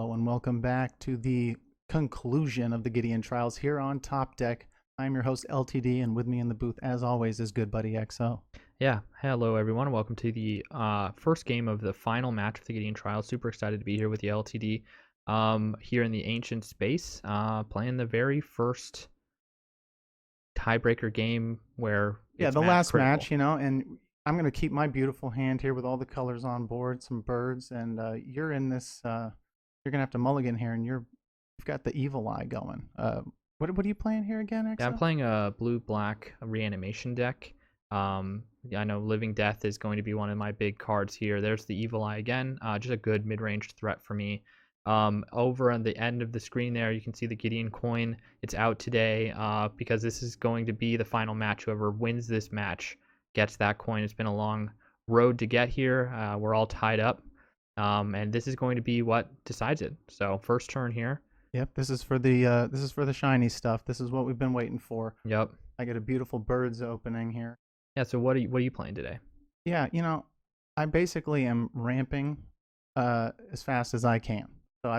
Hello and welcome back to the conclusion of the Gideon trials here on Top Deck. I'm your host LTD, and with me in the booth, as always, is good buddy XO. Yeah, hello everyone. Welcome to the first game of the final match of the Gideon trials. Super excited to be here with the LTD here in the ancient space, playing the very first tiebreaker game where Yeah, it's the match last critical. match, and I'm going to keep my beautiful hand here with all the colors on board, some birds, and you're in this. You're going to have to mulligan here, and you've got the evil eye going. What are you playing here again, Yeah, I'm XO? playing a blue-black reanimation deck. I know Living Death is going to be one of my big cards here. There's the Evil Eye again, just a good mid-range threat for me. Over on the end of the screen there, you can see the Gideon coin. It's out today because this is going to be the final match. Whoever wins this match gets that coin. It's been a long road to get here. We're all tied up, and this is going to be what decides it. So first turn here. Yep, this is for the shiny stuff. This is what we've been waiting for. Yep. I get a beautiful birds opening here. Yeah. So what are you playing today? Yeah, I basically am ramping as fast as I can. So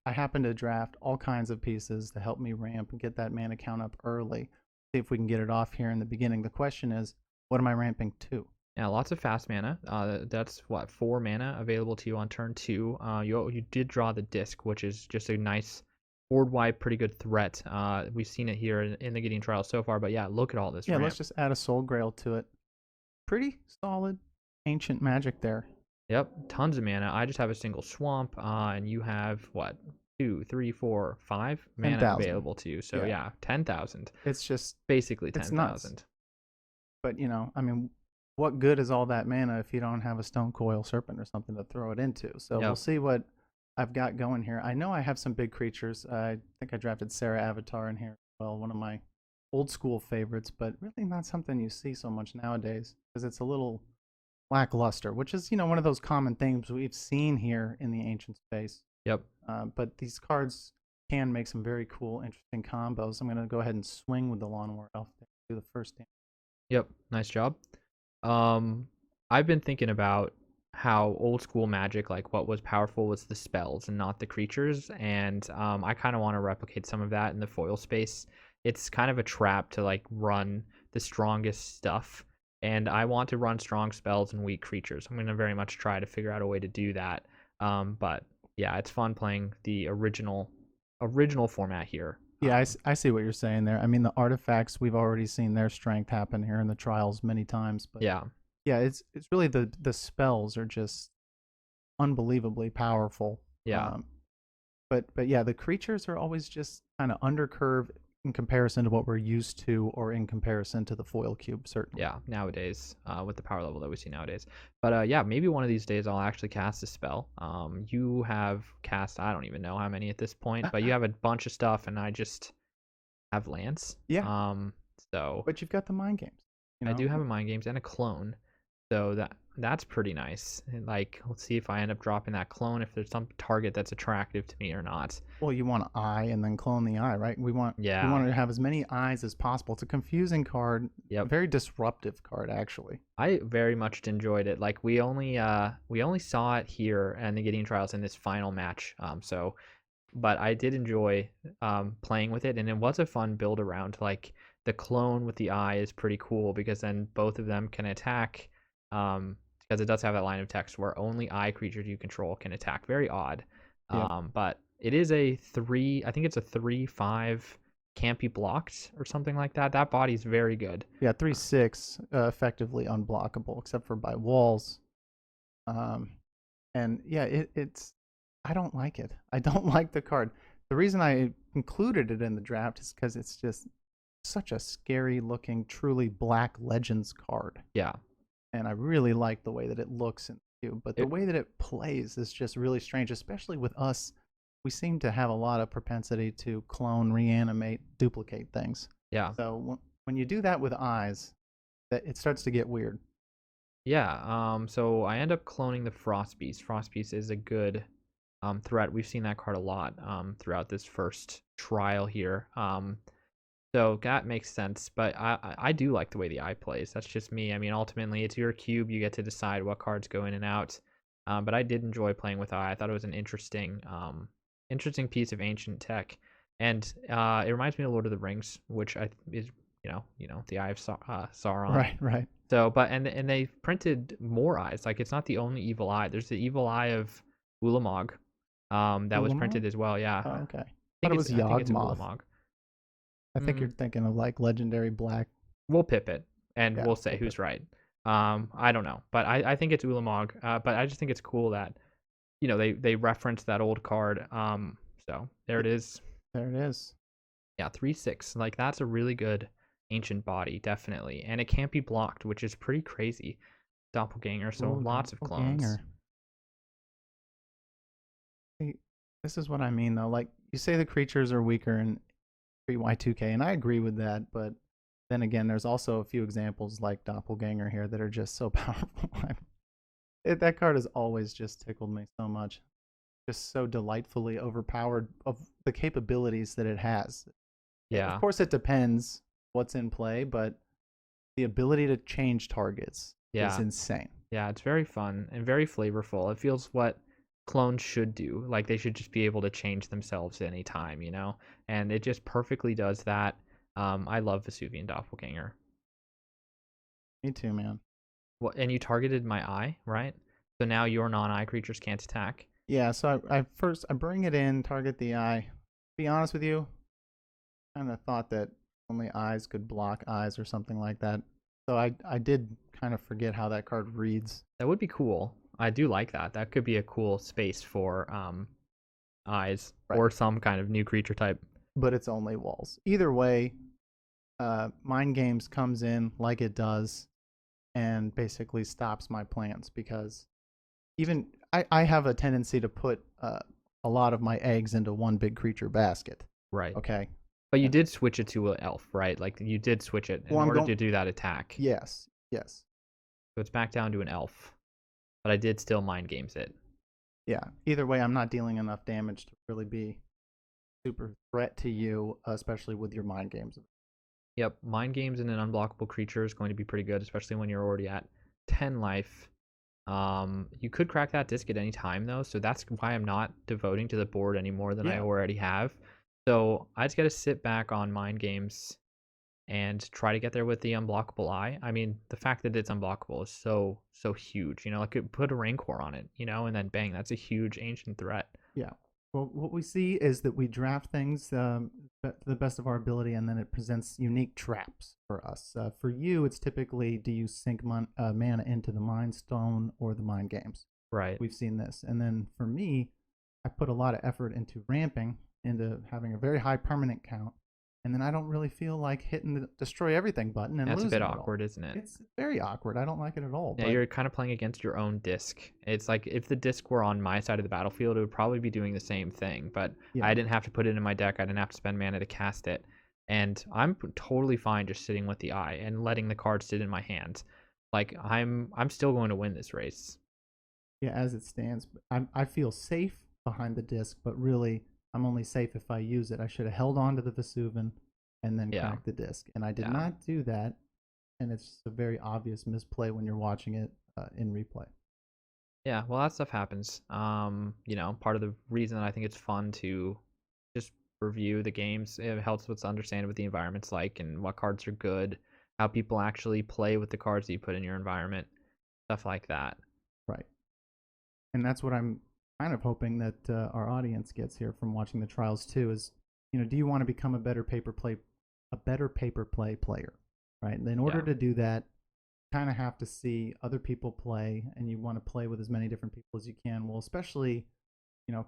I happen to draft all kinds of pieces to help me ramp and get that mana count up early. See if we can get it off here in the beginning. The question is, what am I ramping to? Yeah, lots of fast mana. That's what 4 mana available to you on turn 2. You did draw the disc, which is just a nice board wide, pretty good threat. We've seen it here in the Gideon trial so far. But yeah, look at all this Yeah, let's ramp. just add a soul grail to it. Pretty solid ancient magic there. Yep, tons of mana. I just have a single swamp, and you have what 2, 3, 4, 5 mana 10,000. available to you. So Yeah, yeah, 10,000, it's just basically it's nuts. 10,000. But I mean, what good is all that mana if you don't have a stone coil serpent or something to throw it into? So we'll Yep. see what I've got going here. I know I have some big creatures. I think I drafted Sarah Avatar in here. Well, one of my old school favorites, but really not something you see so much nowadays because it's a little lackluster, which is one of those common themes we've seen here in the ancient space. Yep. But these cards can make some very cool, interesting combos. I'm going to go ahead and swing with the Lawnmower Elf to do the first damage. Yep. Nice job. Um, I've been thinking about how old school Magic, like what was powerful was the spells and not the creatures, and I kind of want to replicate some of that in the foil space. It's kind of a trap to like run the strongest stuff, and I want to run strong spells and weak creatures. I'm gonna very much try to figure out a way to do that. But yeah, it's fun playing the original format here. Yeah, I see what you're saying there. I mean, the artifacts, we've already seen their strength happen here in the trials many times, but Yeah, yeah, it's really the spells are just unbelievably powerful. yeah. But yeah, the creatures are always just kind of undercurve in comparison to what we're used to, or in comparison to the foil cube, certainly. Yeah, nowadays, with the power level that we see nowadays. But yeah, maybe one of these days I'll actually cast a spell. You have cast, I don't even know how many at this point, but you have a bunch of stuff, and I just have lands. Yeah, So but you've got the mind games, you I do know. have a mind games and a clone, so that's pretty nice. And, like, let's see if I end up dropping that clone, if there's some target that's attractive to me or not. Well, you want an eye and then clone the eye, right? We Yeah. want to have as many eyes as possible. It's a confusing card, a Yep. very disruptive card, actually. I very much enjoyed it. Like we only saw it here and the Gideon Trials in this final match. But I did enjoy playing with it, and it was a fun build around. Like the clone with the eye is pretty cool because then both of them can attack. Because it does have that line of text where only eye creatures you control can attack. Very odd. Yep. But it is a 3. I think it's a 3/5. Can't be blocked or something like that. That body's very good. Yeah, 3/6, effectively unblockable except for by walls. Um, and yeah, it's I don't like it. I don't like the card. The reason I included it in the draft is because it's just such a scary looking, truly black legends card, Yeah. and I really like the way that it looks in the cube. But the It, way that it plays is just really strange, especially with us. We seem to have a lot of propensity to clone, reanimate, duplicate things. yeah. So when you do that with eyes, that it starts to get weird. Yeah, so I end up cloning the Frost Beast. Frost Beast is a good threat. We've seen that card a lot throughout this first trial here. So that makes sense, but I do like the way the eye plays. That's just me. I mean, ultimately, it's your cube. You get to decide what cards go in and out. But I did enjoy playing with eye. I thought it was an interesting interesting piece of ancient tech, and it reminds me of Lord of the Rings, which is the Eye of Sauron. Right, right. So, but and they printed more eyes. Like it's not the only evil eye. There's the evil eye of Ulamog, that was Ulamog? printed as well. Yeah, Oh, okay. Thought think it it's was I think it's Yawgmoth. Ulamog. I think you're Mm, thinking of like legendary black. we'll pip it and Yeah, we'll say we'll put. who's right. I don't know, but I think it's Ulamog. But I just think it's cool that they reference that old card. So there it is. There it is. Yeah, 3/6. Like that's a really good ancient body, definitely, and it can't be blocked, which is pretty crazy. Doppelganger, so Ooh, lots of clones. doppelganger. See, this is what I mean though. Like you say, the creatures are weaker in pre-Y2K, and I agree with that. But then again, there's also a few examples like doppelganger here that are just so powerful. That card has always just tickled me so much. Just so delightfully overpowered of the capabilities that it has. Of Yeah, course, it depends what's in play, but the ability to change targets is yeah, insane. yeah. It's very fun and very flavorful. It feels what clones should do. Like they should just be able to change themselves anytime. And it just perfectly does that. I love Vesuvian Doppelganger. Me too, man. Well, and you targeted my eye, right? So now your non-eye creatures can't attack. Yeah, so I bring it in, target the eye. To be honest with you, kind of thought that only eyes could block eyes or something like that. So I did kind of forget how that card reads. That would be cool. I do like that. That could be a cool space for eyes Right. or some kind of new creature type. But it's only walls. Either way, Mind Games comes in like it does and basically stops my plans because even I have a tendency to put a lot of my eggs into one big creature basket. Right. Okay. But you And did switch it to an elf, right? Like you did switch it in well, I'm order going. to do that attack. Yes, yes, So it's back down to an elf. But I did still mind games it. yeah. Either way, I'm not dealing enough damage to really be super threat to you, especially with your mind games. Yep, mind games and an unblockable creature is going to be pretty good, especially when you're already at 10 life. You could crack that disc at any time though, so that's why I'm not devoting to the board any more than I Yeah, already have. So I just gotta sit back on mind games and try to get there with the unblockable eye. I mean, the fact that it's unblockable is so huge. I could put a Rancor on it, and then bang, that's a huge ancient threat. yeah. Well, what we see is that we draft things to the best of our ability, and then it presents unique traps for us. For you, it's typically do you sink mana into the Mind Stone or the Mind Games? Right. We've seen this. And then for me, I put a lot of effort into ramping, into having a very high permanent count. And then I don't really feel like hitting the destroy everything button and That's a bit losing it all. awkward, isn't it? It's very awkward. I don't like it at all. Yeah, But you're kind of playing against your own disc. It's like if the disc were on my side of the battlefield, it would probably be doing the same thing, but yeah, I didn't have to put it in my deck. I didn't have to spend mana to cast it. And I'm totally fine just sitting with the eye and letting the card sit in my hand. Like I'm still going to win this race. yeah, as it stands, I feel safe behind the disc, but really, I'm only safe if I use it. I should have held on to the Vesuvan and then Yeah. cracked the disc. And I did Yeah. not do that. And it's just a very obvious misplay when you're watching it in replay. Yeah, well, that stuff happens. Part of the reason that I think it's fun to just review the games, it helps us understand what the environment's like and what cards are good, how people actually play with the cards that you put in your environment, stuff like that. Right. And that's what I'm kind of hoping that our audience gets here from watching the trials too. Is do you want to become a better paper play player, right? And in order Yeah, to do that, you kind of have to see other people play, and you want to play with as many different people as you can. Well, especially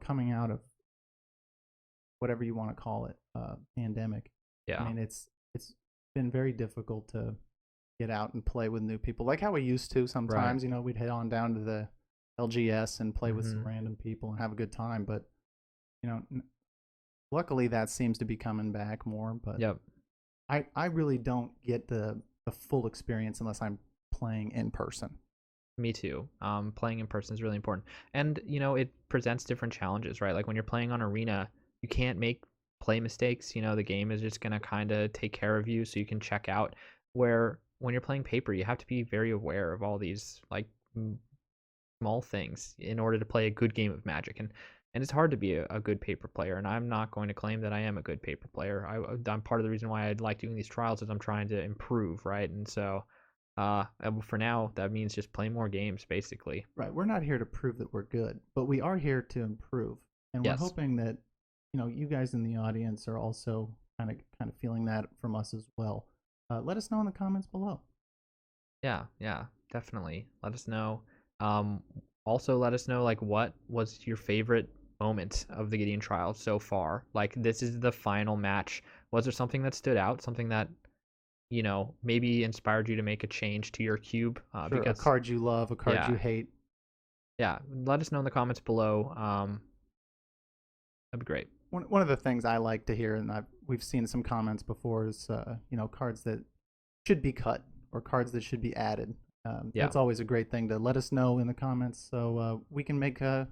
coming out of whatever you want to call it, pandemic. I yeah, mean, it's been very difficult to get out and play with new people, like how we used to. right. Sometimes, we'd head on down to the LGS and play with some Hmm. random people and have a good time. But you know, luckily that seems to be coming back more. But Yep. I really don't get the full experience unless I'm playing in person. Me too. Playing in person is really important, and it presents different challenges, right? Like when you're playing on arena, you can't make play mistakes. The game is just gonna kind of take care of you, so you can check out. Where when you're playing paper, you have to be very aware of all these like small things in order to play a good game of Magic. And and it's hard to be a good paper player. And I'm not going to claim that I am a good paper player. I'm part of the reason why I like doing these trials is I'm trying to improve, right? And so, for now, that means just play more games, basically. Right. We're not here to prove that we're good, but we are here to improve. And we're Yes. hoping that, you guys in the audience are also kind of feeling that from us as well. Let us know in the comments below. Yeah, yeah, definitely. Let us know. Um, Also let us know like what was your favorite moment of the Gideon trial so far. Like this is the final match. Was there something that stood out? Something that maybe inspired you to make a change to your cube? Sure, a Because card you love, a card yeah, you hate. yeah. Let us know in the comments below. That'd be great. One of the things I like to hear, and we've seen some comments before, is cards that should be cut or cards that should be added. Yeah. That's always a great thing to let us know in the comments so we can make the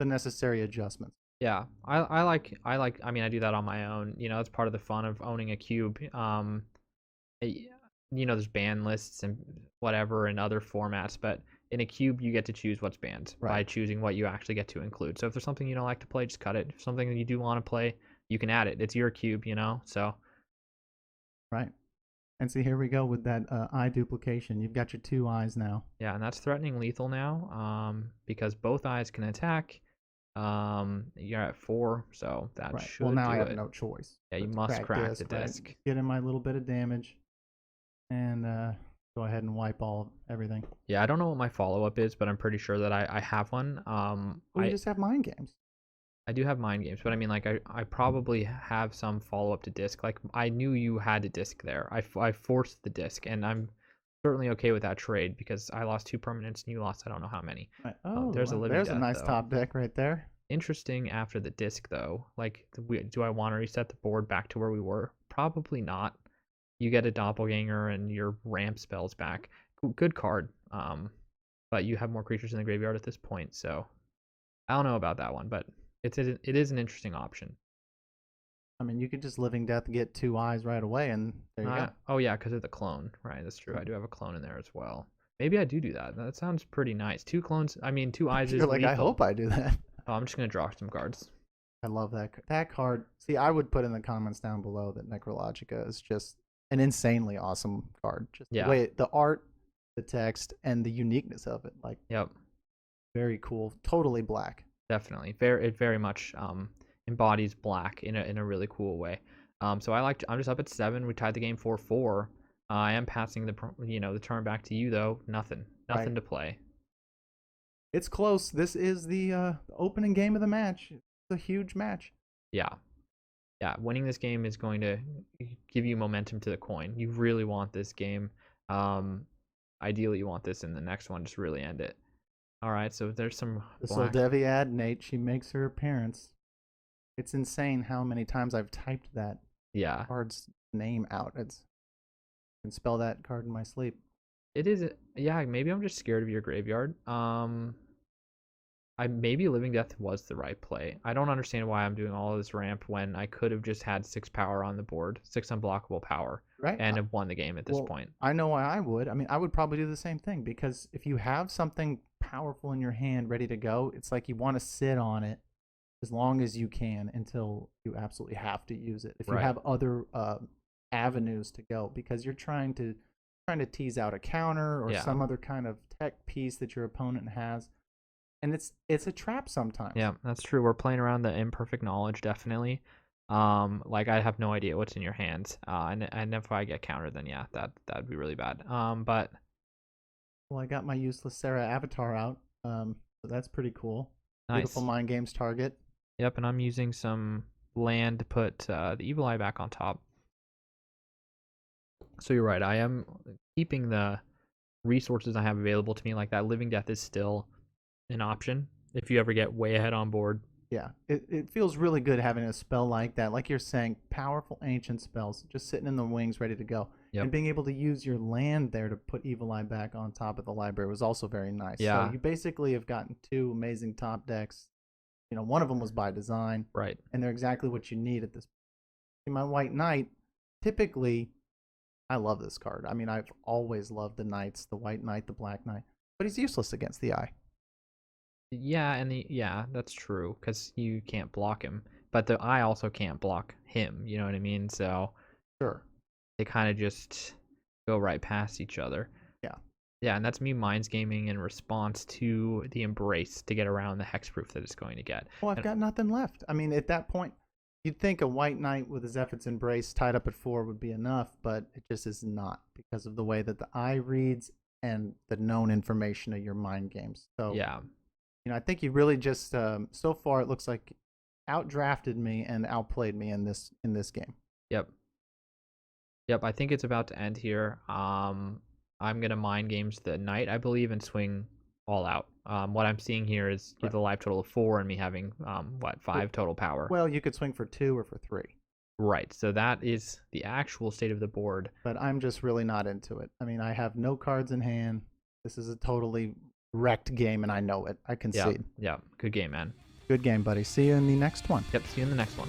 necessary adjustments. Yeah, I like. I mean, I do that on my own. It's part of the fun of owning a cube. eh, there's ban lists and whatever in other formats, but in a cube, you get to choose what's banned Right, by choosing what you actually get to include. So if there's something you don't like to play, just cut it. If something that you do want to play, you can add it. It's your cube. So right. And see, here we go with that eye duplication. You've got your two eyes now. yeah, and that's threatening lethal now, because both eyes can attack. You're at 4, so that Right. Well, should now I do have it. no choice Yeah, you but to must crack crack the disc, right? disc. Get in my little bit of damage and go ahead and wipe all everything. Yeah, I don't know what my follow up is, but I'm pretty sure that I have one. Well, you just have mind games. I do have mind games, but I mean, like, I probably have some follow up to disc. Like, I knew you had a disc there. I forced the disc, and I'm certainly okay with that trade because I lost 2 permanents and you lost I don't know how many. Right. Oh, Oh, there's a well, living there's a death nice though. top deck right there. Interesting after the disc though. Like, do I want to reset the board back to where we were? Probably not. You get a doppelganger and your ramp spells back. Good card. But you have more creatures in the graveyard at this point, so I don't know about that one, but it is an interesting option. I mean, you could just living death get two eyes right away, and there you go. Oh yeah, because of the clone, right? That's true. I do have a clone in there as well. Maybe I do that. That sounds pretty nice. Two clones. I mean, two eyes You're is like, I lethal. hope I do that. Oh, I'm just gonna draw some cards. I love that card. See, I would put in the comments down below that Necrologica is just an insanely awesome card. Just the Yeah. way the art, the text, and the uniqueness of it, like Yep. very cool. Totally black. Definitely. It very much embodies black in a really cool way. So I'm just up at 7. We tied the game 4-4. I am passing the turn back to you though. Nothing. Right. Nothing to play. It's close. This is the opening game of the match. It's a huge match. Yeah. Yeah, winning this game is going to give you momentum to the coin. You really want this game. Um, Ideally, you want this in the next one. Just really end it. All right, so there's some The black. Soldevi ad, Nate, she makes her appearance. It's insane how many times I've typed that Yeah, card's name out. I can spell that card in my sleep. it is. Yeah, maybe I'm just scared of your graveyard. I maybe Living Death was the right play. I don't understand why I'm doing all of this ramp when I could have just had 6 power on the board, 6 unblockable power, Right? and have won the game at this Well, point. I know why I would. I mean, I would probably do the same thing because if you have something powerful in your hand ready to go, it's like you want to sit on it as long as you can until you absolutely have to use it. If you Right. have other avenues to go, because you're trying to tease out a counter or Yeah. some other kind of tech piece that your opponent has, and it's a trap sometimes. Yeah, that's true. We're playing around the imperfect knowledge, definitely. Like I have no idea what's in your hands. And if I get countered, then yeah, that'd be really bad. But Well, I got my useless Sarah avatar out, so that's pretty cool. Beautiful nice. mind games target. Yep, and I'm using some land to put the evil eye back on top. So you're right. I am keeping the resources I have available to me. Like that living death is still an option if you ever get way ahead on board. Yeah, it feels really good having a spell like that. Like you're saying, powerful ancient spells just sitting in the wings ready to go. Yep. And being able to use your land there to put Evil Eye back on top of the library was also very nice. So Yeah. you basically have gotten two amazing top decks. One of them was by design, Right. and they're exactly what you need at this point. My White Knight, typically, I love this card. I mean, I've always loved the Knights, the White Knight, the Black Knight, but he's useless against the Eye. Yeah, and yeah, that's true because you can't block him, but the I also can't block him. You know what I mean? So Sure. they kind of just go right past each other. Yeah. Yeah, and that's me minds gaming in response to the embrace to get around the hexproof that it's going to get. Well, I've And got nothing left. I mean, at that point, you'd think a white knight with a Zephyr's Embrace tied up at 4 would be enough, but it just is not because of the way that the eye reads and the known information of your mind games. So, yeah, I think you really just so far it looks like outdrafted me and outplayed me in this game. yep. Yep, I think it's about to end here. I'm gonna mind games the knight, I believe, and swing all out. What I'm seeing here is Right. the life total of 4 and me having what, Well, 5 total power. well, you could swing for 2 or for 3, Right. So that is the actual state of the board. but I'm just really not into it. I mean, I have no cards in hand. This is a totally wrecked game, and I know it. I Yeah, concede. yeah. Good game, man. Good game, buddy. See you in the next one. Yep. See you in the next one.